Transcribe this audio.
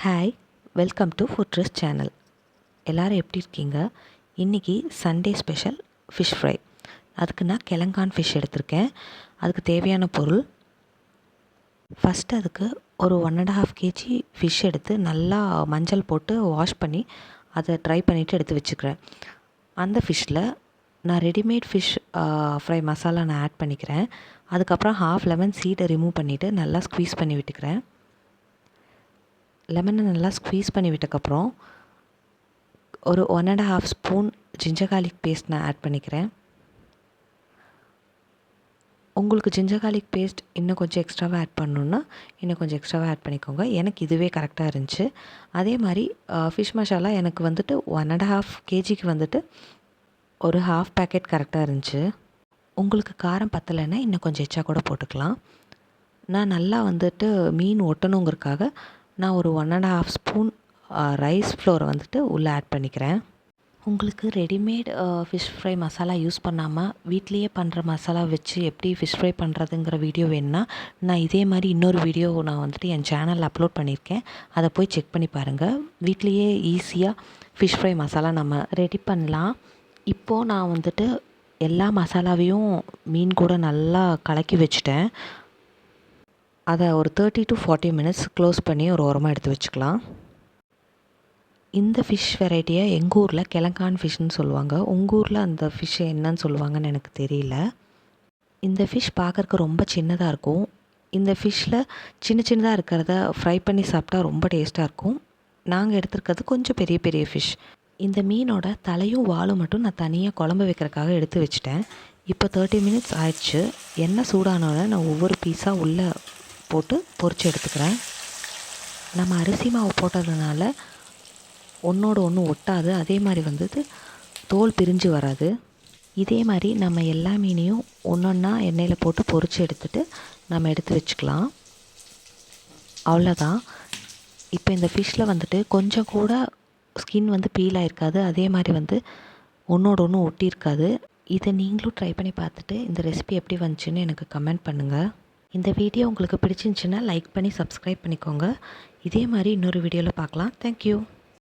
Hi, welcome to ஃபுட்ரெஸ் channel. எல்லோரும் எப்படி இருக்கீங்க? இன்றைக்கி சண்டே ஸ்பெஷல் ஃபிஷ் ஃப்ரை. அதுக்கு நான் கிழங்கான் ஃபிஷ் எடுத்திருக்கேன். அதுக்கு தேவையான பொருள், ஃபஸ்ட்டு அதுக்கு ஒரு 1.5 kg ஃபிஷ் எடுத்து நல்லா மஞ்சள் போட்டு வாஷ் பண்ணி அதை ட்ரை பண்ணிவிட்டு எடுத்து வச்சுக்கிறேன். அந்த ஃபிஷ்ஷில் நான் ரெடிமேட் ஃபிஷ் ஃப்ரை மசாலா நான் ஆட் பண்ணிக்கிறேன். அதுக்கப்புறம் ஹாஃப் லெமன் சீடை ரிமூவ் பண்ணிவிட்டு நல்லா ஸ்க்வீஸ் பண்ணி விட்டுக்கிறேன். லெமனை நல்லா ஸ்க்வீஸ் பண்ணி விட்டக்கப்புறம் ஒரு 1.5 ஸ்பூன் ஜிஞ்சர் கார்லிக் பேஸ்ட் நான் ஆட் பண்ணிக்கிறேன். உங்களுக்கு ஜிஞ்சர் கார்லிக் பேஸ்ட் இன்னும் கொஞ்சம் எக்ஸ்ட்ராவாக ஆட் பண்ணணுன்னா இன்னும் கொஞ்சம் எக்ஸ்ட்ராவாக ஆட் பண்ணிக்கோங்க. எனக்கு இதுவே கரெக்டாக இருந்துச்சு. அதே மாதிரி ஃபிஷ் மசாலா எனக்கு வந்துட்டு 1.5 kgக்கு வந்துட்டு ஒரு ஹாஃப் பேக்கெட் கரெக்டாக இருந்துச்சு. உங்களுக்கு காரம் பத்தலைன்னா இன்னும் கொஞ்சம் எச்சா கூட போட்டுக்கலாம். நான் நல்லா வந்துட்டு மீன் ஒட்டணுங்கிறதுக்காக நான் ஒரு 1.5 ஸ்பூன் ரைஸ் ஃப்ளோரை வந்துட்டு உள்ளே ஆட் பண்ணிக்கிறேன். உங்களுக்கு readymade fish fry masala use பண்ணாமல் வீட்லேயே பண்ணுற மசாலா வச்சு எப்படி ஃபிஷ் ஃப்ரை பண்ணுறதுங்கிற வீடியோ வேணுன்னா நான் இதே மாதிரி இன்னொரு வீடியோ நான் வந்துட்டு என் சேனலில் அப்லோட் பண்ணியிருக்கேன். அதை போய் செக் பண்ணி பாருங்கள். வீட்லேயே ஈஸியாக ஃபிஷ் ஃப்ரை மசாலா நம்ம ரெடி பண்ணலாம். இப்போது நான் வந்துட்டு எல்லா மசாலாவையும் மீன் கூட நல்லா கலக்கி வச்சுட்டேன். அதை ஒரு 30 to 40 minutes க்ளோஸ் பண்ணி ஒரு ஓரமாக எடுத்து வச்சுக்கலாம். இந்த ஃபிஷ் வெரைட்டியை எங்கள் ஊரில் கிழங்கான் ஃபிஷ்ஷுன்னு சொல்லுவாங்க. உங்கள் ஊரில் அந்த ஃபிஷ் என்னன்னு சொல்லுவாங்கன்னு எனக்கு தெரியல. இந்த ஃபிஷ் பார்க்குறக்கு ரொம்ப சின்னதாக இருக்கும். இந்த ஃபிஷ்ஷில் சின்ன சின்னதாக இருக்கிறத ஃப்ரை பண்ணி சாப்பிட்டா ரொம்ப டேஸ்ட்டாக இருக்கும். நாங்கள் எடுத்துருக்கிறது கொஞ்சம் பெரிய பெரிய ஃபிஷ். இந்த மீனோட தலையும் வாலும் மட்டும் நான் தனியாக குழம்பு வைக்கிறதுக்காக எடுத்து வச்சுட்டேன். இப்போ 30 minutes ஆயிடுச்சு. எண்ணெய் சூடானோடனே நான் ஒவ்வொரு பீஸாக உள்ளே போட்டு பொரித்து எடுத்துக்கிறேன். நம்ம அரிசி மாவு போட்டதுனால ஒன்றோடு ஒன்று ஒட்டாது. அதே மாதிரி வந்துட்டு தோல் பிரிஞ்சு வராது. இதே மாதிரி நம்ம எல்லா மீனையும் ஒன்றொன்னா எண்ணெயில் போட்டு பொரித்து எடுத்துகிட்டு நம்ம எடுத்து வச்சுக்கலாம். அவ்வளோதான். இப்போ இந்த ஃபிஷ்ஷில் வந்துட்டு கொஞ்சம் கூட ஸ்கின் வந்து பீல் ஆகிருக்காது. அதே மாதிரி வந்து ஒன்றோடு ஒன்று ஒட்டியிருக்காது. இதை நீங்களும் ட்ரை பண்ணி பார்த்துட்டு இந்த ரெசிபி எப்படி வந்துச்சுன்னு எனக்கு கமெண்ட் பண்ணுங்கள். இந்த வீடியோ உங்களுக்கு பிடிச்சிருந்துச்சுன்னா லைக் பண்ணி சப்ஸ்கிரைப் பண்ணிக்கோங்க. இதே மாதிரி இன்னொரு வீடியோவில் பார்க்கலாம். தேங்க்யூ.